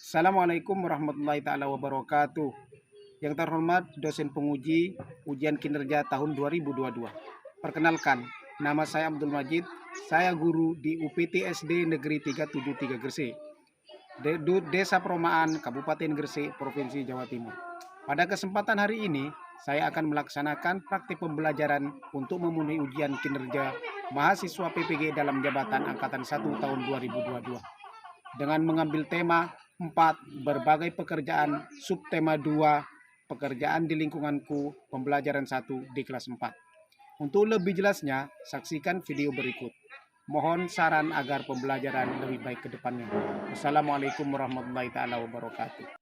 Assalamualaikum warahmatullahi taala wabarakatuh. Yang terhormat dosen penguji ujian kinerja tahun 2022. Perkenalkan, nama saya Abdul Majid. Saya guru di UPT SD Negeri 373 Gresik, Desa Perumahan, Kabupaten Gresik, Provinsi Jawa Timur. Pada kesempatan hari ini, saya akan melaksanakan praktik pembelajaran untuk memenuhi ujian kinerja mahasiswa PPG dalam jabatan Angkatan 1 tahun 2022. Dengan mengambil tema 4 berbagai pekerjaan, subtema 2 pekerjaan di lingkunganku, pembelajaran 1 di kelas 4. Untuk lebih jelasnya, saksikan video berikut. Mohon saran agar pembelajaran lebih baik ke depannya. Wassalamualaikum warahmatullahi taala wabarakatuh.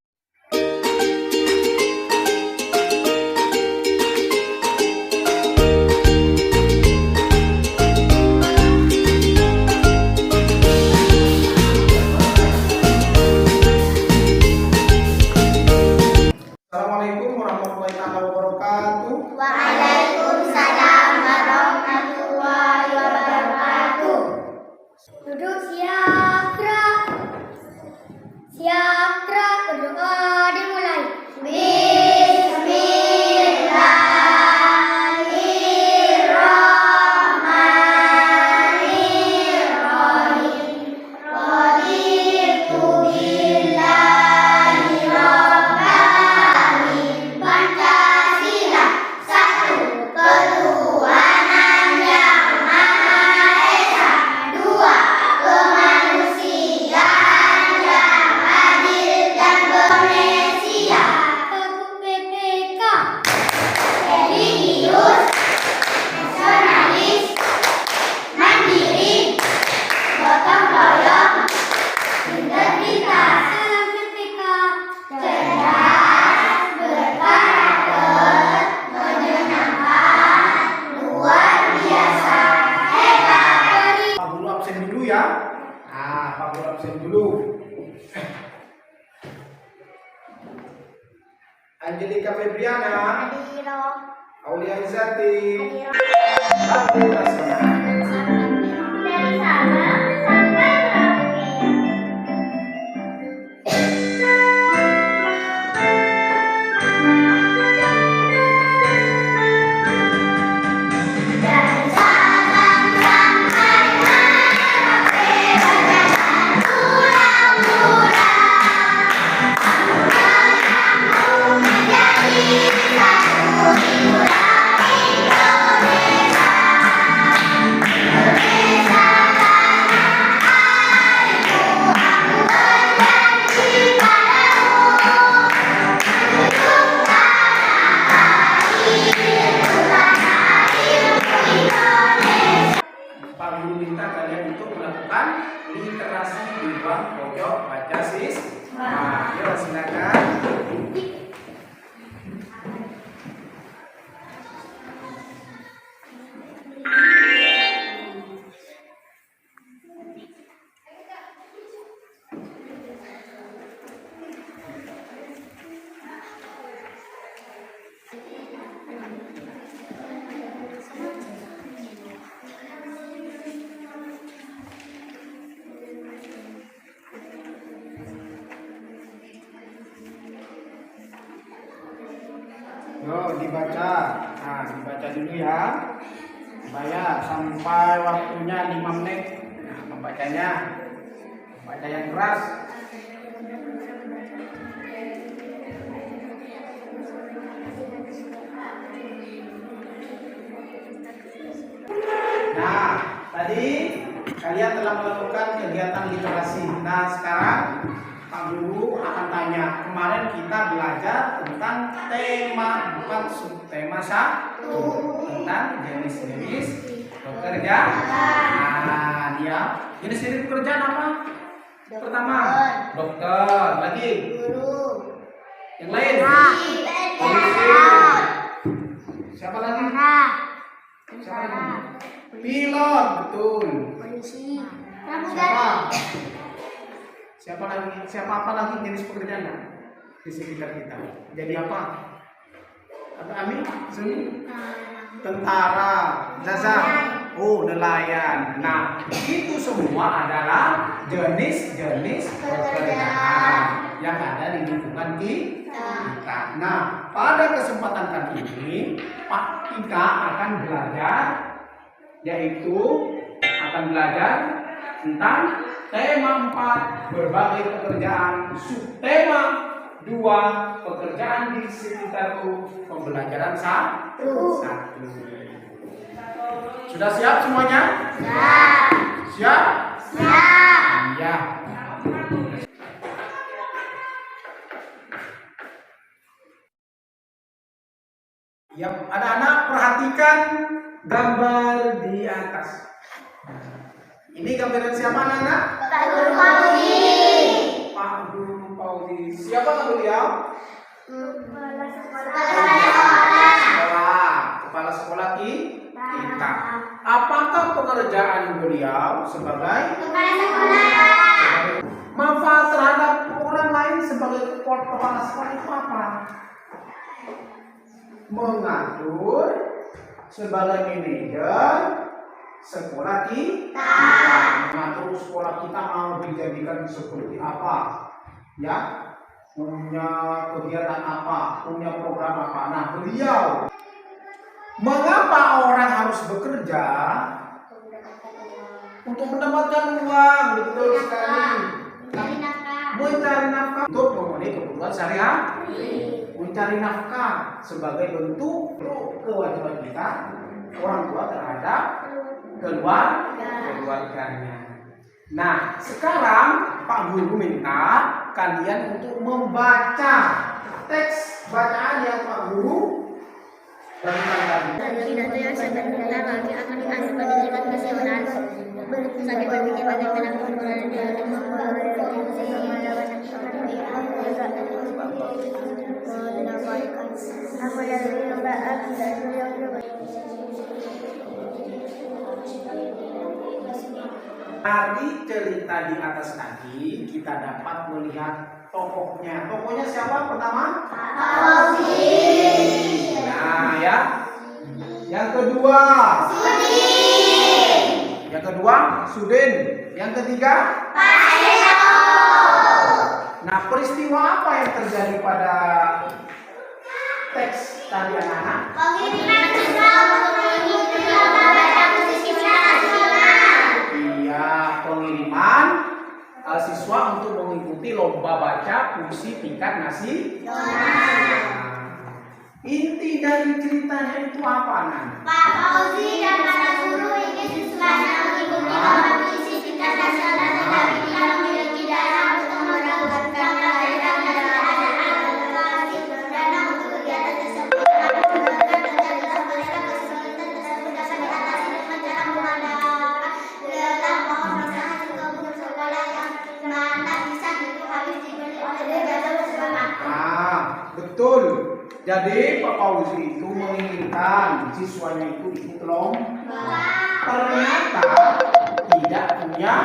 Assalamualaikum warahmatullahi taala wabarakatuh. Waalaikumsalam warahmatullahi wabarakatuh. Duduk siap gerak. Siap gerak, berdoa dimulai. Bismillahirrahmanirrahim. Raditu billahi rabban. Pancasila, satu ketuhanan yang maha esa, dua kemanusiaan yang adil dan beresia. Satu PPK, religius, nasionalis, mandiri, gotong royong, integritas. Salam PPK, cerdas, berkarakter, menyenangkan, luar biasa, hebat. Pak Guru absen dulu ya. Pak Guru absen dulu. Angelika Febriana, Adiro, Aulia Izzati, Adiro. Abu Rasana. Dari Sabang sampai Merauke. Dari Sabang sampai Merauke, berjalan pulau-pulau. Kamu menjadi satu di pulau Indonesia. Indonesia tanah airku, aku berjanji padamu. Ujung tanah airku, tanah airku Indonesia. Pak Guru minta kalian untuk melakukan literasi di ruang pojok baca siswa. Yuk silakan. Yuk dibaca. Dibaca dulu ya. Supaya sampai waktunya 5 menit. Membacanya. Baca yang keras. Nah, tadi kalian telah melakukan kegiatan literasi. Nah, sekarang Pak Guru akan tanya. Kemarin kita belajar tentang tema, bukan subtema 1, tentang jenis-jenis pekerjaan. Nah, dia jenis-jenis pekerjaan apa? Pertama, dokter. Lagi, Guru, yang lain. Polisi. Siapa lagi? Siapa lagi? Pilot, betul. polisi, Siapa? Siapa lagi? Siapa apa lagi jenis pekerjaan di sekitar kita? Jadi apa? Apa Ami? Suni? tentara, jasa, nelayan. Nah, itu semua adalah jenis-jenis pekerjaan yang ada di lingkungan kita. Nah, pada kesempatan kali ini, kita akan belajar, yaitu akan belajar tentang tema 4 berbagai pekerjaan, subtema 2 pekerjaan di sekitarku, pembelajaran 1. Sudah siap semuanya? Siap. Siap? Siap. Iya. Ya, anak-anak perhatikan gambar di atas. Ini gambaran siapa anak-anak? Pak Guru Fauzi. Pak Guru Fauzi. Siapa beliau? Kepala sekolah kita. Apakah pekerjaan beliau sebagai Kepala sekolah. manfaat terhadap orang lain sebagai kepala sekolah itu apa? Mengatur sebagai manajer sekolah kita. Mengatur sekolah kita mau dijadikan seperti apa, ya, punya kegiatan apa, punya program apa. Nah, beliau, mengapa orang harus bekerja? Untuk mendapatkan uang, betul sekali. Mencari nafkah untuk memenuhi kebutuhan sehari-hari. Mencari nafkah sebagai bentuk kewajiban kita orang tua terhadap keluarganya. Nah, sekarang Pak Guru minta kalian untuk membaca teks bacaan yang Pak Guru berikan tadi. Pidato yang sebentar lagi akan diajukan di tingkat nasional. Saya berpikir bagaimana penggunaan dialek Dari cerita di atas tadi kita dapat melihat tokohnya. Tokohnya siapa pertama? Fauzi. Nah, ya. Yang kedua Sudin. Yang ketiga Pak Eko. Nah, peristiwa apa yang terjadi pada teks tadi anak-anak? Pengiriman siswa untuk mengikuti lomba baca puisi tingkat nasional. Iya, pengiriman siswa untuk mengikuti lomba baca puisi tingkat nasional. Inti dari ceritanya itu apa, Nan? Pak Fauzi dan para guru ingin siswanya mengikuti lomba puisi tingkat nasional, tetapi tidak memiliki dana untuk melakukan kehadiran dan tidak ada alokasi dana untuk kegiatan tersebut. Namun mereka kesulitan tersebut dapat diatasi dengan cara mengadakan kegiatan pohon bersama kebun sekolah yang mana bisa itu habis dibeli oleh negara bersama. Betul. Jadi Pak Fauzi itu menginginkan siswanya itu ikut lomba. Ternyata tidak punya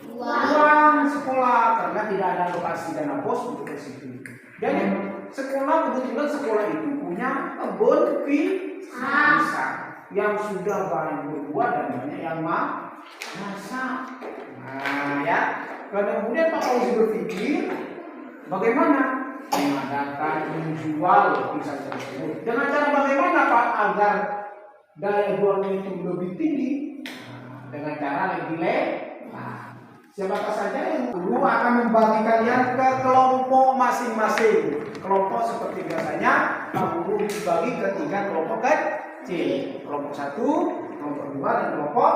uang sekolah karena tidak ada alokasi dana bos untuk ke situ. Jadi kebetulan sekolah itu punya kebun pisang yang sudah banyak berbuah dan banyak yang masak. Nah, ya. Kemudian Pak Fauzi berpikir bagaimana mengadakan menjual pisang tersebut. Dengan cara bagaimana Pak agar daya jualnya itu lebih tinggi? Dengan cara lebih lebar. Siapakah saja yang guru akan membagi kalian ke kelompok masing-masing. Kelompok seperti biasanya Pak Guru dibagi ke 3 kelompok kecil. Kelompok 1, kelompok 2, dan kelompok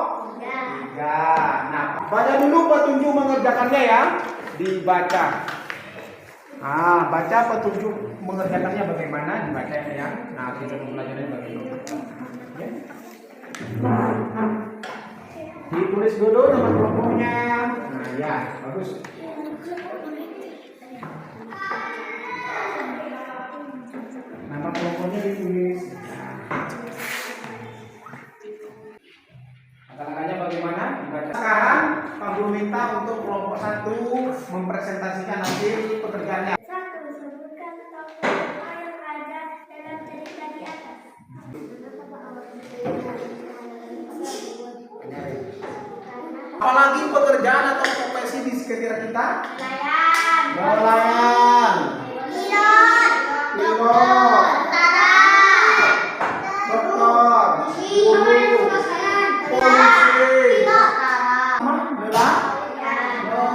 3. Nah, baca dulu petunjuk mengerjakannya ya. Dibaca. Baca petunjuk mengerjakannya bagaimana, dibaca ya. Nah, kita belajarnya bagaimana. Ya. Ditulis dulu nama kelompoknya. Nah, ya, bagus. Nama kelompoknya ditulis. Kata-katanya bagaimana? Dibaca. Sekarang Pak Guru minta untuk kelompok 1 mempresentasikan hasil pekerjaannya. 1. Sebutkan tokoh yang ada dalam cerita di atas. Apalagi pekerjaan atau profesi di sekitar kita? Nelayan. Nelayan, Pilot. pilot, Tentara. dokter, guru, polisi.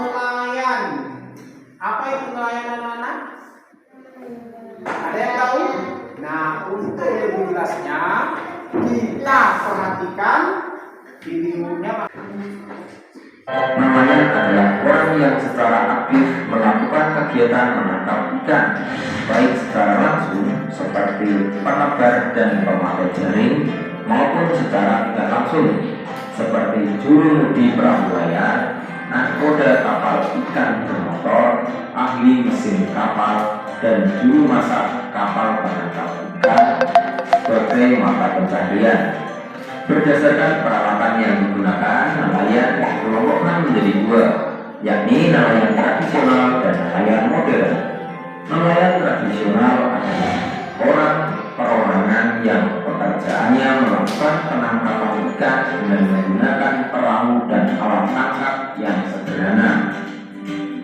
Nelayan. Apa itu nelayan anak-anak? Ada yang tahu? Nah, untuk lebih jelasnya kita perhatikan videonya. Nelayan adalah orang yang secara aktif melakukan kegiatan menangkap ikan, baik secara langsung seperti penebar dan pemakai jaring, maupun secara tidak langsung seperti juru mudi perahu layar, nahkoda kapal ikan bermotor, ahli mesin kapal, dan juru masak kapal penangkap ikan sebagai mata pencaharian. Berdasarkan peralatan yang digunakan, nelayan dikelompokkan menjadi dua, yakni nelayan tradisional dan nelayan modern. Nelayan tradisional adalah orang perorangan yang pekerjaannya melakukan penangkapan ikan dengan menggunakan perahu dan alat tangkap yang sederhana.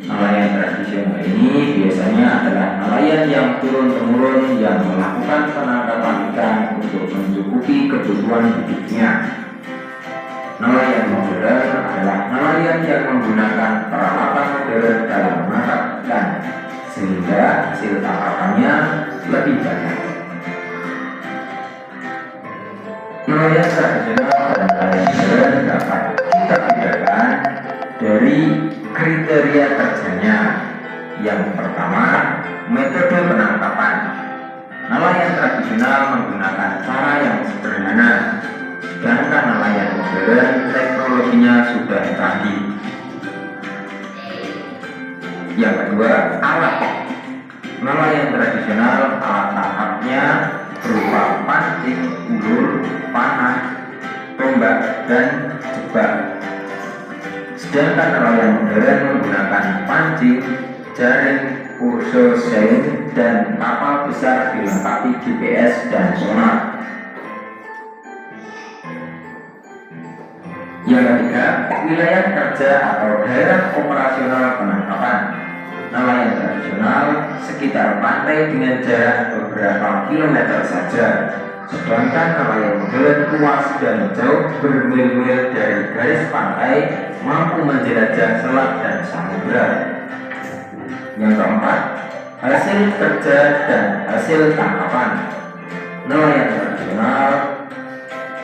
Nelayan tradisional ini biasanya adalah nelayan yang turun-temurun yang melakukan penangkapan ikan untuk mencukupi kebutuhan hidupnya. Nelayan modern adalah nelayan yang menggunakan peralatan modern dalam menangkap ikan, sehingga hasil tangkapannya lebih banyak. Nelayan tradisional dan nelayan modern dapat kita bedakan dari kriteria kerjanya. Yang pertama, metode penangkapan. Nelayan tradisional menggunakan cara yang sederhana, sedangkan nelayan modern teknologinya sudah canggih. Yang kedua, alat. Nelayan tradisional alat tangkapnya berupa pancing, ulur, panah, tombak, dan jebak. Sedangkan nelayan modern menggunakan pancing, jaring, kursus sein, dan kapal besar dilengkapi GPS dan sonar. Yang ketiga, wilayah kerja atau daerah operasional penangkapan. Nelayan tradisional sekitar pantai dengan jarak beberapa kilometer saja, sedangkan nelayan modern luas dan jauh bermil-mil dari garis pantai, mampu menjelajah selat dan samudera. Yang keempat, hasil kerja dan hasil tangkapan. Nelayan tradisional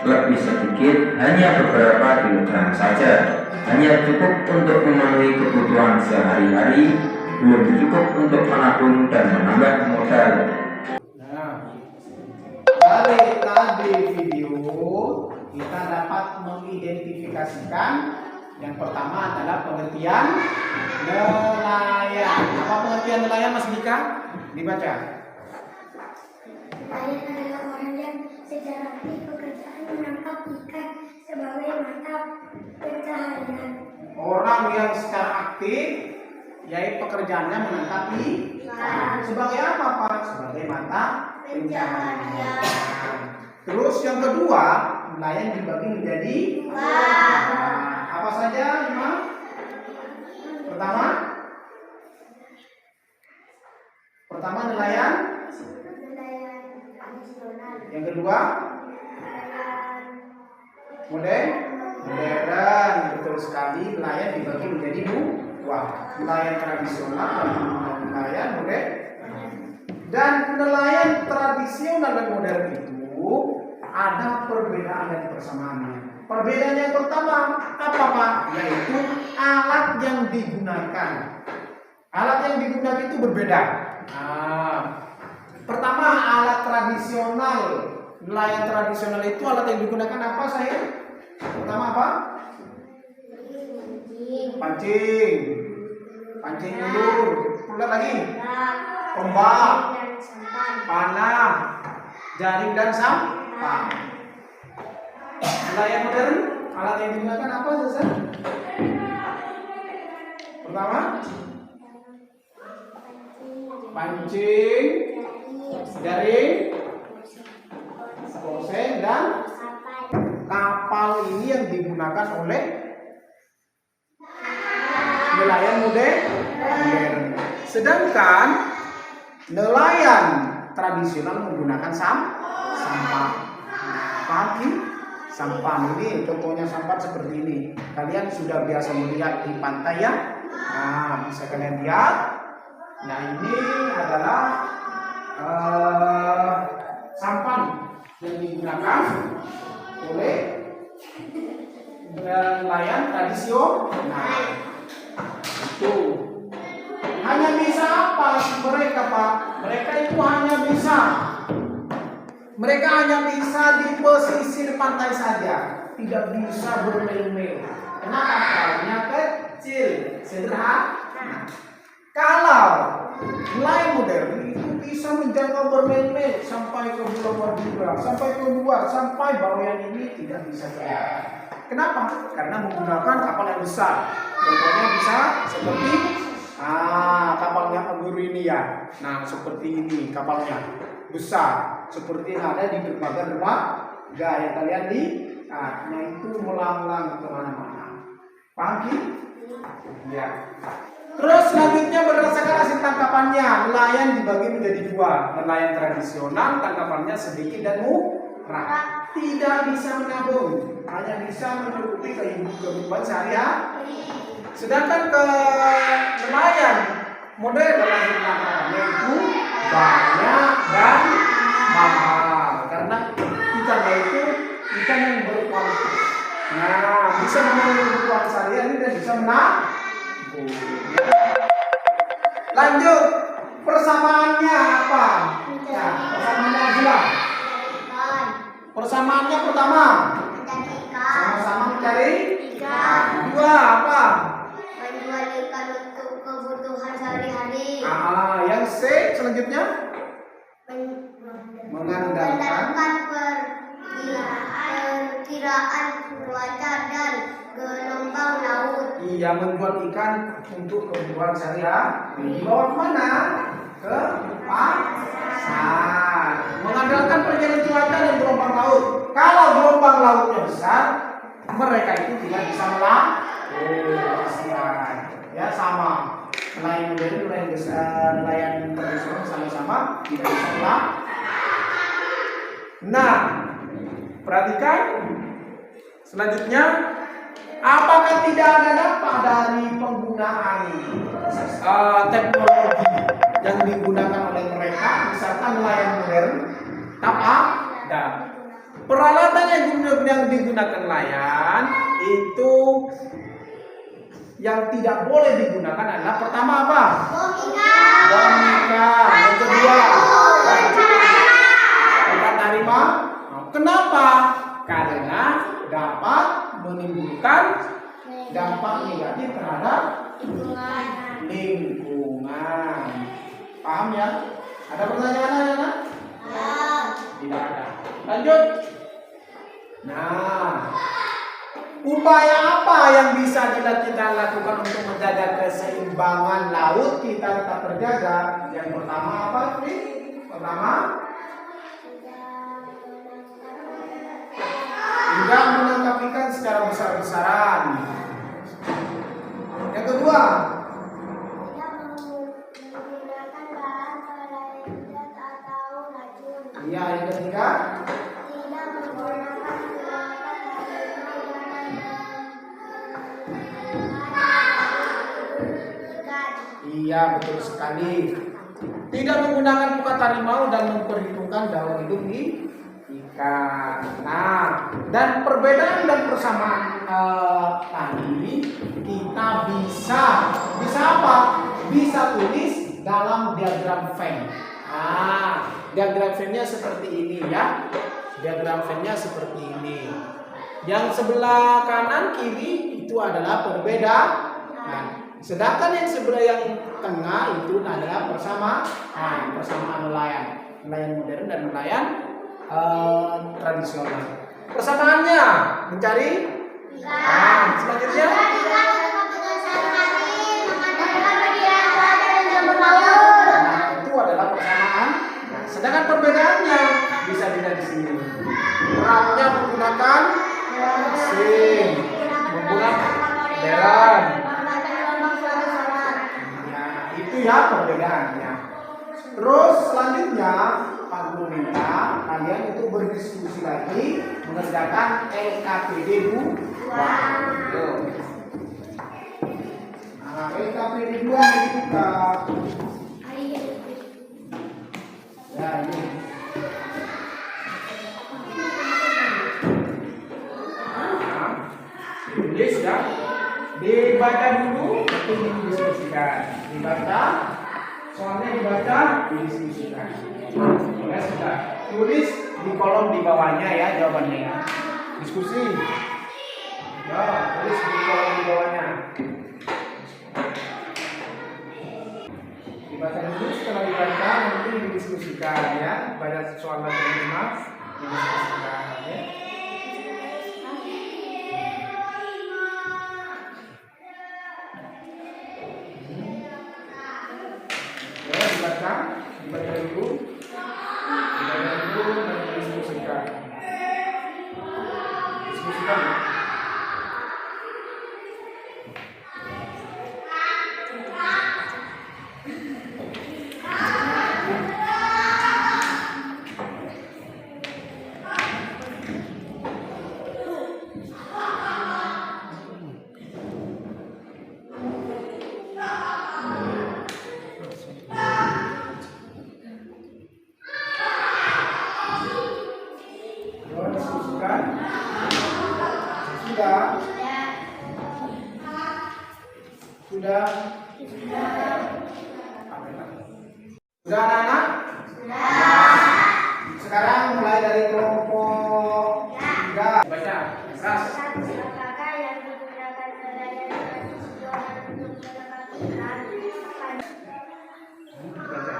lebih sedikit, hanya beberapa kilogram saja, hanya cukup untuk memenuhi kebutuhan sehari-hari, belum cukup untuk menabung dan menambah modal. Nah, dari tadi video kita dapat mengidentifikasikan yang pertama adalah pengertian nelayan. Apa pengertian nelayan, Mas Dika? Dibaca. Nelayan adalah orang yang secara aktif pekerjaan menangkap ikan sebagai mata pencaharian. Orang yang secara aktif yaitu pekerjaannya menangkap ikan. Sebagai apa, Pak? Sebagai mata pencaharian. Terus yang kedua, nelayan dibagi menjadi apa saja, Imam? Pertama nelayan. Nelayan tradisional. Yang kedua Nelayan modern. Betul sekali, nelayan dibagi menjadi dua, nelayan tradisional dan nelayan modern. Dan nelayan tradisional dan modern itu ada perbedaan dan persamaannya. Perbedaan yang pertama apa, Pak? Yaitu alat yang digunakan. Alat yang digunakan itu berbeda. Pertama, alat tradisional. Nelayan tradisional itu alat yang digunakan apa, saya? Pertama apa? Pancing. Pancing ulur. Ulang lagi. Tombak, panah, jaring dan sampah. Nelayan modern, alat yang digunakan apa, Zazan? Pertama, pancing, jaring, kosen, dan kapal ini yang digunakan oleh nelayan modern. Sedangkan nelayan tradisional menggunakan sampan. Paham? Sampan ini contohnya sampan seperti ini. Kalian sudah biasa melihat di pantai ya? Nah, bisa kalian lihat. Nah, ini adalah sampan yang digunakan oleh nelayan tradisional. Nah, itu hanya bisa apa mereka, Pak? Mereka itu mereka hanya bisa di pesisir pantai saja, tidak bisa bermain-main. Kenapa? Kapalnya kecil, sederhana. Kalau nelayan modern itu bisa menjangkau bermain-main sampai ke Pulau Madura, sampai keluar, sampai bawah yang ini tidak bisa berlayar. Kenapa? Karena menggunakan kapal yang besar. Contohnya bisa seperti kapalnya Pak Guru ini ya. Nah, seperti ini kapalnya besar, seperti yang ada di dermaga yang kalian lihat. Nah, itu melanglang kemana-mana. Paham? Ya. Terus selanjutnya berdasarkan hasil tangkapannya, nelayan dibagi menjadi dua. Nelayan tradisional tangkapannya sedikit dan murah, tidak bisa menabung, hanya bisa mencukupi kehidupan sehari-hari. Sedangkan ke nelayan modern hasil tangkapannya itu banyak dan mahal, karena ikannya itu ikan yang berkualitas. Nah, bisa memenuhi kebutuhan sehari-hari dan bisa menabung. Lanjut, persamaannya apa? Nah, persamaannya jelas. Persamaannya pertama, sama-sama mencari ikan. Kedua apa? Menjual ikan untuk kebutuhan sehari-hari. Yang C selanjutnya mengandalkan perkiraan cuaca dan gelombang laut. Iya, menjual ikan untuk kebutuhan sehari-hari. Dibawa kemana? Ke pasar. Mengandalkan perjalanan cuaca dan gelombang laut. Kalau gelombang lautnya besar, mereka itu tidak bisa melaut. Ya, sama. Nelayan modern, nelayan besar, nelayan tradisional sama-sama tidak bisa melaut. Nah, perhatikan selanjutnya. Apakah tidak ada dampak dari penggunaan teknologi yang digunakan oleh mereka, misalkan nelayan modern? Ada. Peralatan yang digunakan nelayan itu yang tidak boleh digunakan adalah pertama apa? Bom ikan. Yang kedua, tempat harimau. Kenapa? Karena dapat menimbulkan dampak negatif terhadap lingkungan. Paham ya? Ada pertanyaan ada? Tidak ada. Lanjut. Nah, upaya apa yang bisa kita lakukan untuk menjaga keseimbangan laut kita tetap terjaga? Yang pertama apa, Tri? Pertama, tidak menangkap ikan secara besar-besaran. Yang kedua, menggunakan bahan peleset atau racun. iya, yang ketiga, Tidak menggunakan peralatan harimau dan iya betul sekali. Tidak menggunakan pukat harimau dan memperhitungkan daur hidup ikan. Nah, dan perbedaan dan persamaan tadi kita bisa apa? Bisa tulis dalam diagram Venn. Diagram Venn-nya seperti ini ya. Diagram Venn-nya seperti ini. Yang sebelah kanan kiri itu adalah perbedaan. Sedangkan yang sebelah yang tengah itu adalah persamaan nelayan modern dan nelayan tradisional. Persamaannya mencari selanjutnya itu adalah persamaan. Sedangkan perbedaannya bisa dilihat di sini. Perahunya menggunakan mesin, menggunakan modern. Itu ya perbedaannya. Terus selanjutnya Pak Guru minta kalian itu berdiskusi lagi mengerjakan LKPD 2. Nah, LKPD 2 dibuka. Ya, ini. Tulis ya. Dibaca dulu, nanti didiskusikan. Dibaca, soalnya dibaca, didiskusikan. Oke, sudah. Tulis di kolom di bawahnya ya jawabannya ya. Diskusi. Ya, tulis di kolom di bawahnya. Dibaca dulu, setelah dibaca nanti didiskusikan ya. Baca soal dan terima, didiskusikan ya. Dibaca dulu dan didiskusikan. Diskusikan. Sudah? Sudah anak-anak? Sudah. Sekarang mulai dari kelompok 3. Baca. Keras. Apakah yang digunakan sebagai konstitusional untuk menetapkan Baca.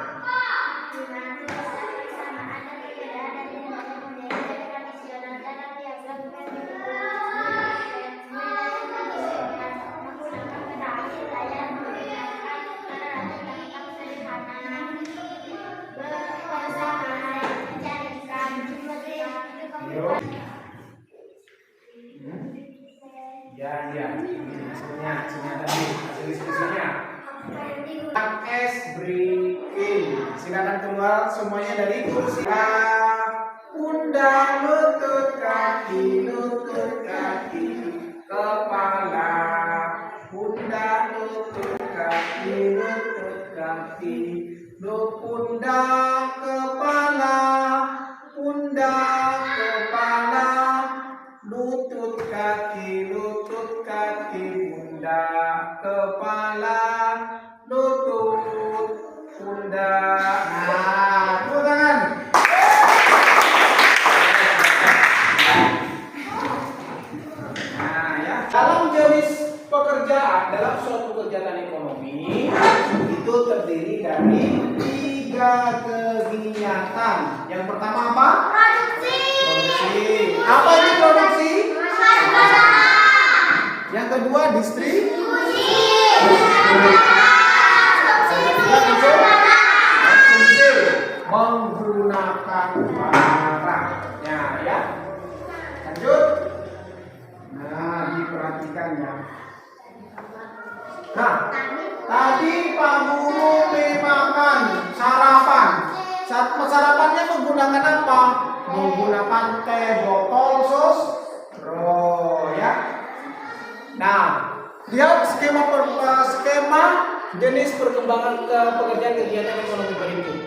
Ya, hasilnya tadi, hasil diskusinya. S breaking. Silakan keluar semuanya dari kursi. Pundak, lutut kaki, kepala. Pundak, lutut kaki, pundak, kepala, pundak, kepala, lutut kaki, pundak, kepala, lutut, pundak. Nah, tepuk tangan. Nah, ya. Dalam jenis pekerjaan, dalam suatu kegiatan ekonomi itu terdiri dari 3 kegiatan. Yang pertama apa? Produksi. Apa itu produksi? Yang kedua distribusi. Menggunakan barangnya ya. Lanjut. Nah, diperhatikan ya. Nah, tadi Pak Guru memakan sarapan. Sarapannya menggunakan apa? Menggunakan teh botol sosro ya. Nah, lihat skema jenis perkembangan pekerjaan kegiatan ekonomi berikut.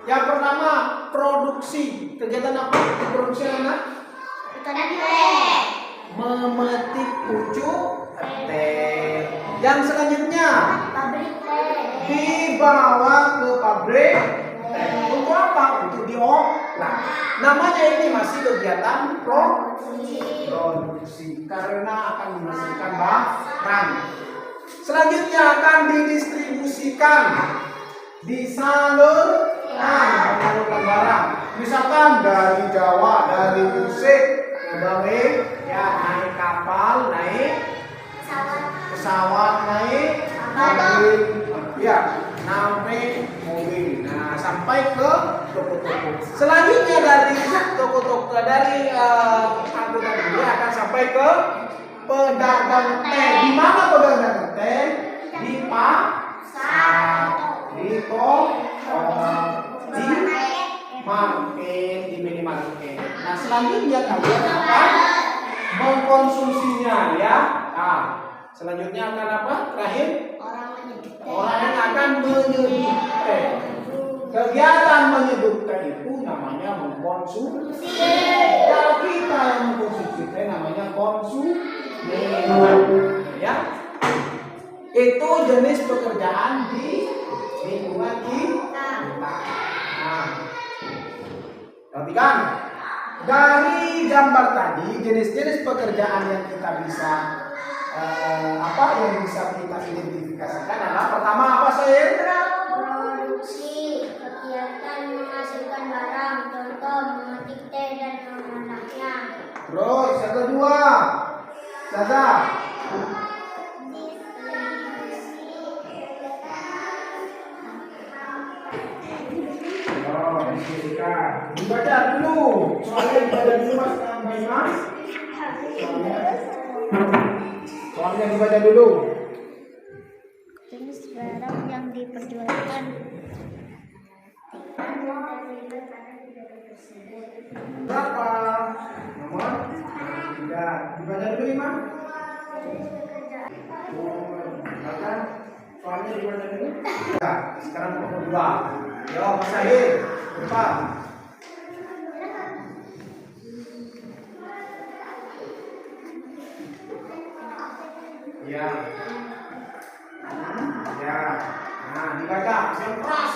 Yang pertama, produksi. Kegiatan apa? Produksi anak? Memetik pucuk teh. Yang selanjutnya, dibawa ke pabrik teh. Untuk apa? Untuk diolah. Namanya ini masih kegiatan produksi karena akan menghasilkan barang. Selanjutnya akan didistribusikan, disalurkan, menyalurkan barang. Misalkan dari Jawa, dari Gresik ke Bali, ya naik kapal, naik pesawat, naik mobil, ya naik mobil. Nah, sampai ke toko-toko. Selanjutnya dari toko-toko dari angkutan ini akan sampai ke pedagang teh. Di mana pedagang teh? Di pasar. selanjutnya kalian akan mengkonsumsinya ya. Nah, selanjutnya akan apa? Terakhir orang yang akan menyeduh teh. Kegiatan menyeduh teh itu namanya mengkonsumsi. Kalau kita yang mengkonsumsi teh namanya konsumsi. Ya. Itu jenis pekerjaan di lingkungan kita. Nah, perhatikan dari gambar tadi jenis-jenis pekerjaan yang kita bisa yang bisa kita identifikasikan adalah pertama apa saya? Produksi, kegiatan menghasilkan barang, contoh memetik teh dan memanaknya. Terus yang kedua, Zaza. Dibaca dulu, soalnya dibaca dulu Mas. Soalnya dibaca dulu. Jenis barang yang diperjualkan. Berapa? Nomor 3. Dibaca dulu Imam. Baca. Soalnya dibaca dulu. Ya, sekarang nomor 2. Yo, Mas Sahir. Berapa? Ya. Ya. Nah, dibaca. Yang keras.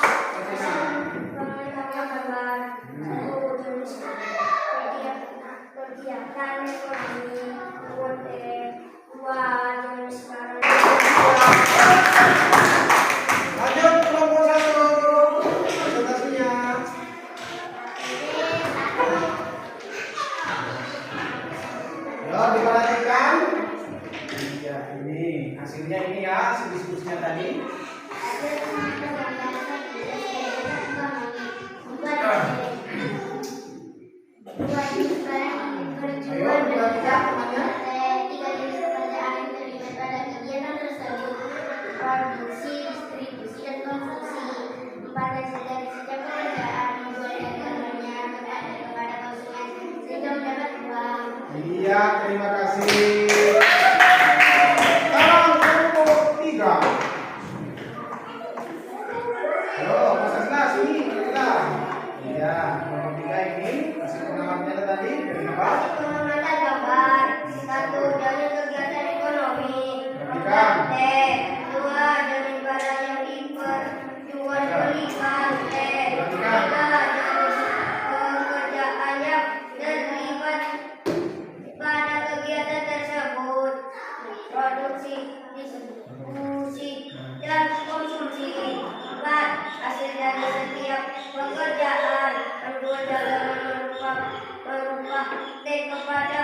Kegiatan ekonomi, Lanjut kelompok 1. Presentasinya. Yo, diperhatikan. Iya, ini hasilnya ini ya, hasil diskusinya tadi. Ayo, diperhatikan temannya. Produksi, distribusi, dan konsumsi. 4 hasil dari setiap pekerjaan membuat dagangannya kepada konsumen sehingga mendapat uang. Iya, terima kasih. Sekarang kelompok 3. Yo, Mas Asna sini kita. Iya, kelompok 3 ini hasil pengamatannya tadi dari apa? Pengamatan gambar. 1. Dari kegiatan ekonomi. Perhatikan. Teh. 2. Dari barang yang diperjualbelikan. Teh. 3. Dari pekerjaan yang terlibat pada kegiatan tersebut. Produksi, distribusi, dan konsumsi. 4. Hasil dari setiap pekerjaan membuat dagangan berupa teh kepada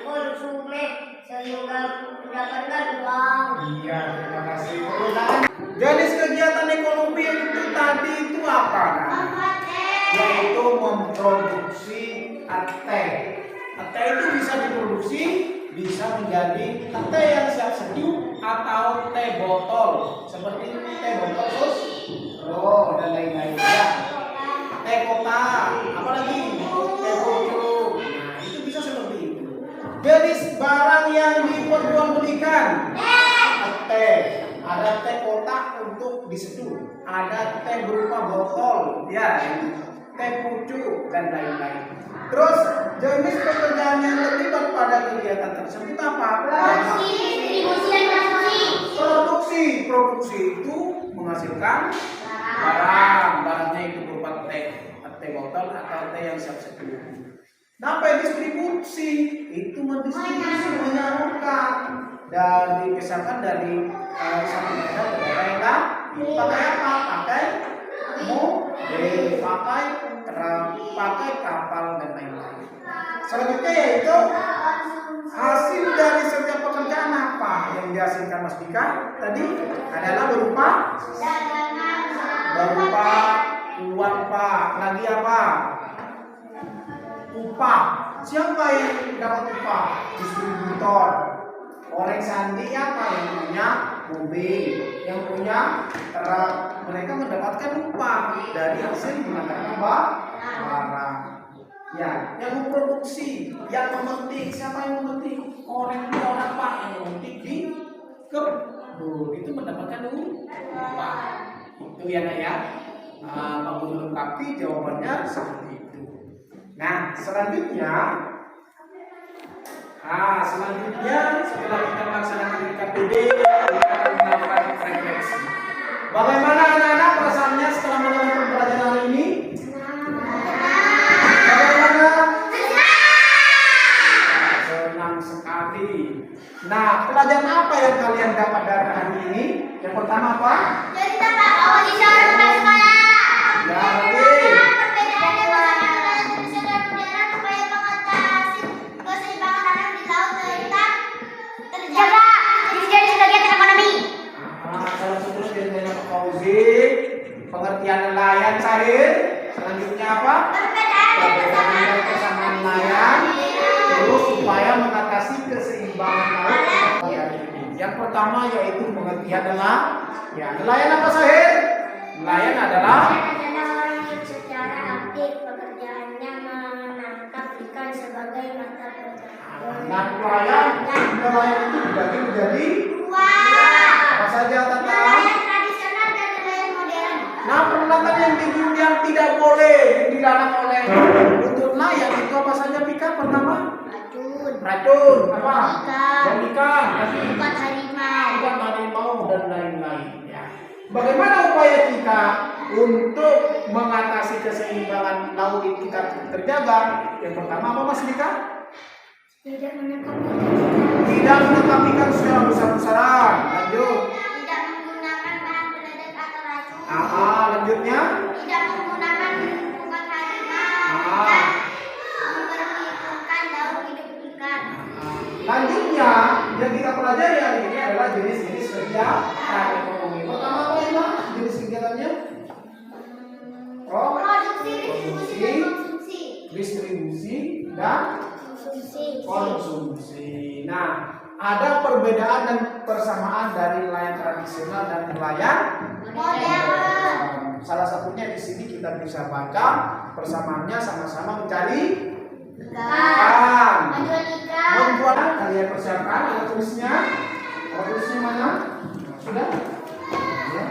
konsumen sehingga mendapatkan uang. Iya, terima kasih. Jenis kegiatan ekonomi itu tadi itu apa? Yaitu memproduksi teh. Teh itu bisa diproduksi, bisa menjadi teh yang siap seduh atau teh botol, seperti teh botol terus, dan lain-lain ya. Teh kotak, apalagi teh pucuk. Nah, itu bisa seperti itu. Jenis barang yang diperjualbelikan, teh. Ada teh kotak untuk diseduh, ada teh berupa botol, ya, teh pucuk dan lain-lain. Terus jenis pekerjaan yang terlibat pada kegiatan tersebut apa? Distribusi dan konsumsi. Produksi itu menghasilkan barangnya itu berupa teh botol atau teh yang siap seduh. Nah, distribusi itu mendistribusi, menyalurkan dan dipisahkan dari satu daerah ke daerah yang lain. Pakai apa? Pakai mobil, pakai kapal dan lain-lain. Selanjutnya yaitu hasil dari setiap pekerjaan apa yang dihasilkan Mas Dika tadi adalah berupa uang Pak. Lagi apa? Upah. Siapa yang dapat upah? Distributor. Orang sandi apa yang punya mobil, yang punya truk, mereka mendapatkan upah dari hasil menggunakan barang. Ya, yang memproduksi, yang memetik, siapa yang memetik? Orang Pak yang memetik di kebun itu mendapatkan upah. Itu ya nak ya. Pak Guru lengkapi jawabannya seperti itu. Nah, selanjutnya setelah kita melaksanakan KPD, kita akan melakukan refleksi. Bagaimana anak-anak perasaannya setelah menonton pelajaran ini? Bagaimana? Senang sekali. Nah, pelajaran apa yang kalian dapat dari hari ini? Yang pertama apa? Cerita Pak Oji seorang kepala sekolah. Ya, oke. Perbedaan antara tradisional dan modern supaya mengatasi keseimbangan alam di laut terjaga. Jadi sebagian ekonomi. Salah satu dari Pak Fauzi, pengertian nelayan Sahir. Selanjutnya apa? Perbedaan Perbedaan kesamaan nelayan. Terus supaya mengatasi keseimbangan laut. Yang pertama yaitu pengertian nelayan apa Sahir? Nelayan adalah orang yang secara aktif pekerjaannya menangkap ikan sebagai mata pencaharian. nah nelayan itu dibagi menjadi dua. apa saja Tata? Nelayan tradisional dan nelayan modern. Nah, perbuatan yang tidak boleh dilarang oleh untuk nelayan itu apa saja Pika? Pertama, racun apa? Ikan, Bukan harimau. ikan harimau dan lain-lain. Ya. Bagaimana upaya kita untuk mengatasi keseimbangan laut kita terjaga? Yang pertama apa Mas Pika? Tidak menangkap Tidak menangkap ikan secara besar-besaran. Lanjut. Tidak menggunakan bahan peledak atau racun. Lanjutnya. Tidak menggunakan bukan harimau. Ah. Dan memperhitungkan daun hidup ikan. Lanjutnya yang kita pelajari hari ini adalah jenis-jenis kegiatan ekonomi. Pertama apa ya? Jenis kegiatannya? Produksi, distribusi, dan konsumsi. Distribusi dan konsumsi. Nah, ada perbedaan dan persamaan dari nelayan tradisional dan nelayan Modern. Salah satunya di sini kita bisa baca persamaannya sama-sama mencari ikan. Menjual ikan. Membuat kalian persiapkan alat tulisnya. Alat tulisnya mana? Sudah? Ya.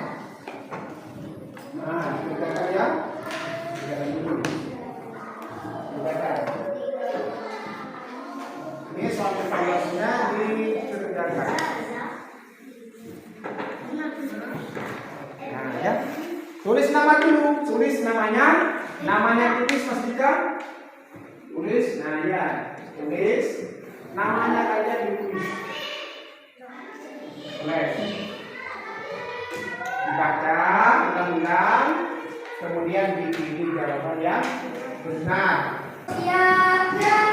Nah, kita kalian. Kita dulu. Kita. Ini soal evaluasinya dikerjakan. Nah, ya. Tulis nama dulu. Tulis namanya. Namanya tulis Mas Dika. Tulis, nah ya, tulis namanya kalian ditulis. Boleh. Dibaca ulang-ulang, kemudian dipilih jawaban yang benar. Siap.